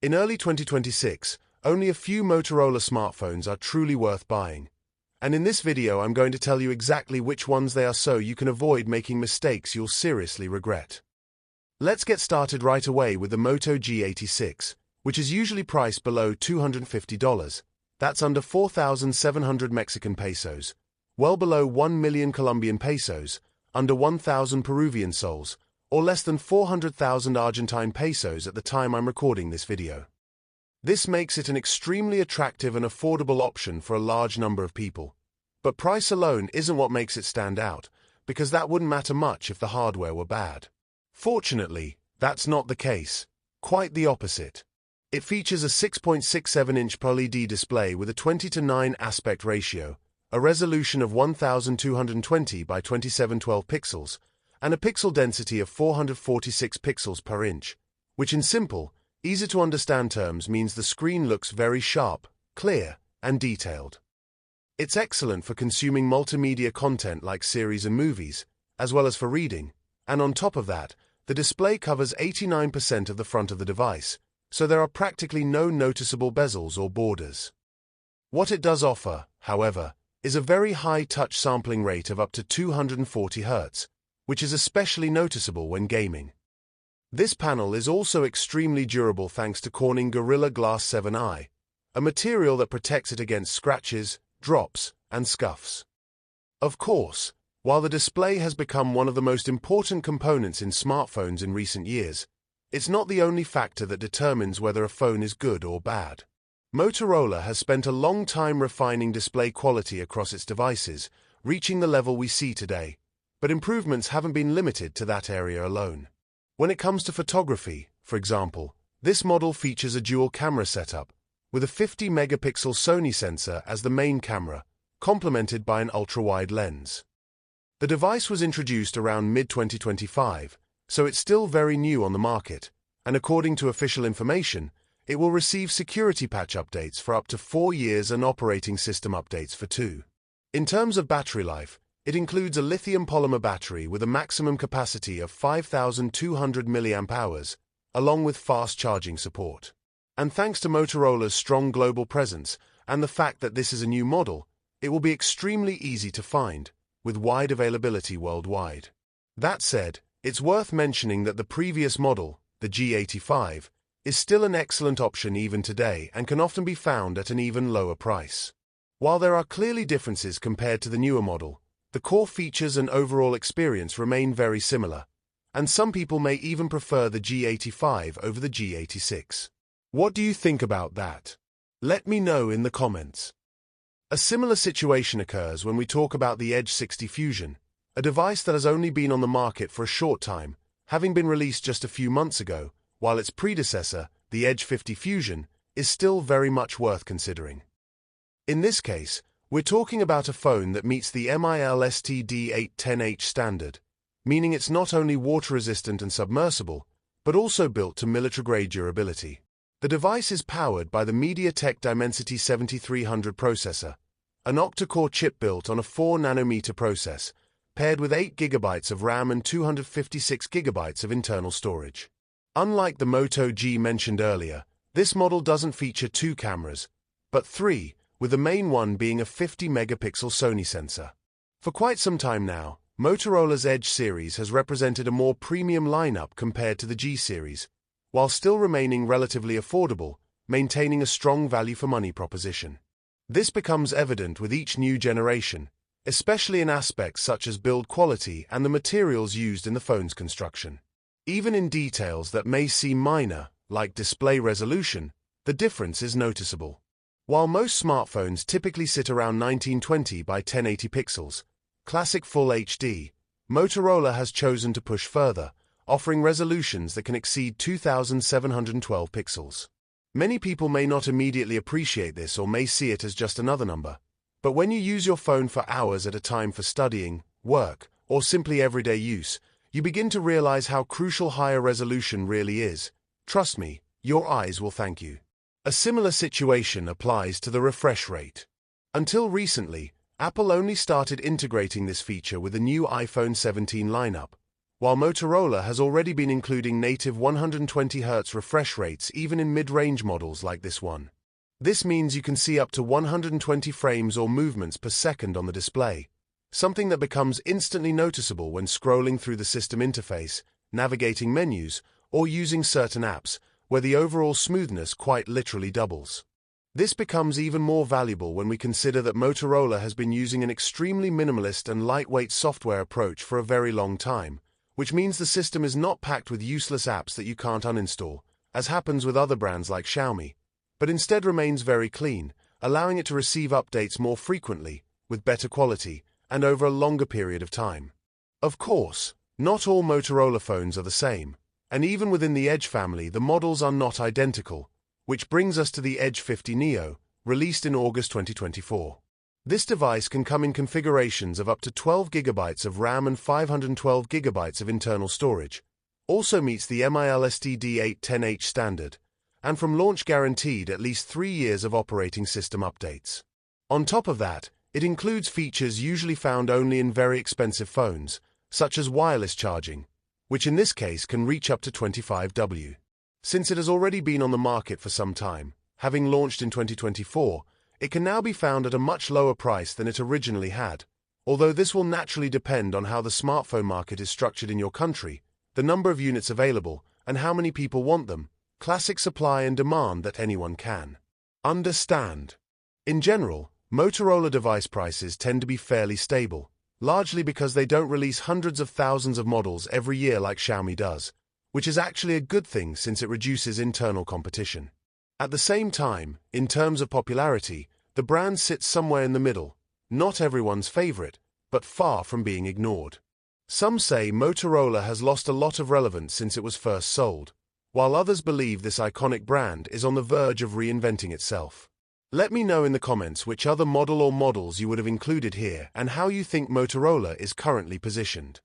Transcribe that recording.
In early 2026, only a few Motorola smartphones are truly worth buying. And in this video, I'm going to tell you exactly which ones they are so you can avoid making mistakes you'll seriously regret. Let's get started right away with the Moto G86, which is usually priced below $250. That's under 4,700 Mexican pesos, well below 1 million Colombian pesos, under 1,000 Peruvian soles, or less than 400,000 Argentine pesos at the time I'm recording this video. This makes it an extremely attractive and affordable option for a large number of people. But price alone isn't what makes it stand out, because that wouldn't matter much if the hardware were bad. Fortunately, that's not the case. Quite the opposite. It features a 6.67-inch LED display with a 20:9 aspect ratio, a resolution of 1220 by 2712 pixels, and a pixel density of 446 pixels per inch, which in simple, easy-to-understand terms means the screen looks very sharp, clear, and detailed. It's excellent for consuming multimedia content like series and movies, as well as for reading, and on top of that, the display covers 89% of the front of the device, so there are practically no noticeable bezels or borders. What it does offer, however, is a very high touch sampling rate of up to 240 Hz, which is especially noticeable when gaming. This panel is also extremely durable thanks to Corning Gorilla Glass 7i, a material that protects it against scratches, drops, and scuffs. Of course, while the display has become one of the most important components in smartphones in recent years, it's not the only factor that determines whether a phone is good or bad. Motorola has spent a long time refining display quality across its devices, reaching the level we see today, but improvements haven't been limited to that area alone. When it comes to photography, for example, this model features a dual camera setup, with a 50-megapixel Sony sensor as the main camera, complemented by an ultra-wide lens. The device was introduced around mid-2025, so it's still very new on the market, and according to official information, it will receive security patch updates for up to 4 years and operating system updates for 2. In terms of battery life, it includes a lithium polymer battery with a maximum capacity of 5,200 mAh, along with fast charging support. And thanks to Motorola's strong global presence and the fact that this is a new model, it will be extremely easy to find, with wide availability worldwide. That said, it's worth mentioning that the previous model, the G85, is still an excellent option even today and can often be found at an even lower price. While there are clearly differences compared to the newer model, the core features and overall experience remain very similar, and some people may even prefer the G85 over the G86. What do you think about that? Let me know in the comments. A similar situation occurs when we talk about the Edge 60 Fusion, a device that has only been on the market for a short time, having been released just a few months ago, while its predecessor, the Edge 50 Fusion, is still very much worth considering. In this case, we're talking about a phone that meets the MIL-STD810H standard, meaning it's not only water-resistant and submersible, but also built to military-grade durability. The device is powered by the MediaTek Dimensity 7300 processor, an octa-core chip built on a 4-nanometer process, paired with 8 GB of RAM and 256 GB of internal storage. Unlike the Moto G mentioned earlier, this model doesn't feature 2 cameras, but 3, with the main one being a 50-megapixel Sony sensor. For quite some time now, Motorola's Edge series has represented a more premium lineup compared to the G series, while still remaining relatively affordable, maintaining a strong value-for-money proposition. This becomes evident with each new generation, especially in aspects such as build quality and the materials used in the phone's construction. Even in details that may seem minor, like display resolution, the difference is noticeable. While most smartphones typically sit around 1920 by 1080 pixels, classic Full HD, Motorola has chosen to push further, offering resolutions that can exceed 2,712 pixels. Many people may not immediately appreciate this or may see it as just another number, but when you use your phone for hours at a time for studying, work, or simply everyday use, you begin to realize how crucial higher resolution really is. Trust me, your eyes will thank you. A similar situation applies to the refresh rate. Until recently, Apple only started integrating this feature with the new iPhone 17 lineup, while Motorola has already been including native 120Hz refresh rates even in mid-range models like this one. This means you can see up to 120 frames or movements per second on the display, something that becomes instantly noticeable when scrolling through the system interface, navigating menus, or using certain apps, where the overall smoothness quite literally doubles. This becomes even more valuable when we consider that Motorola has been using an extremely minimalist and lightweight software approach for a very long time, which means the system is not packed with useless apps that you can't uninstall, as happens with other brands like Xiaomi, but instead remains very clean, allowing it to receive updates more frequently, with better quality, and over a longer period of time. Of course, not all Motorola phones are the same, and even within the Edge family the models are not identical, which brings us to the Edge 50 Neo, released in August 2024. This device can come in configurations of up to 12 GB of RAM and 512 GB of internal storage, also meets the MIL-STD810H standard, and from launch guaranteed at least 3 years of operating system updates. On top of that, it includes features usually found only in very expensive phones, such as wireless charging, which in this case can reach up to 25W. Since it has already been on the market for some time, having launched in 2024, it can now be found at a much lower price than it originally had, although this will naturally depend on how the smartphone market is structured in your country, the number of units available, and how many people want them, classic supply and demand that anyone can understand. In general, Motorola device prices tend to be fairly stable, largely because they don't release hundreds of thousands of models every year like Xiaomi does, which is actually a good thing since it reduces internal competition. At the same time, in terms of popularity, the brand sits somewhere in the middle, not everyone's favorite, but far from being ignored. Some say Motorola has lost a lot of relevance since it was first sold, while others believe this iconic brand is on the verge of reinventing itself. Let me know in the comments which other model or models you would have included here and how you think Motorola is currently positioned.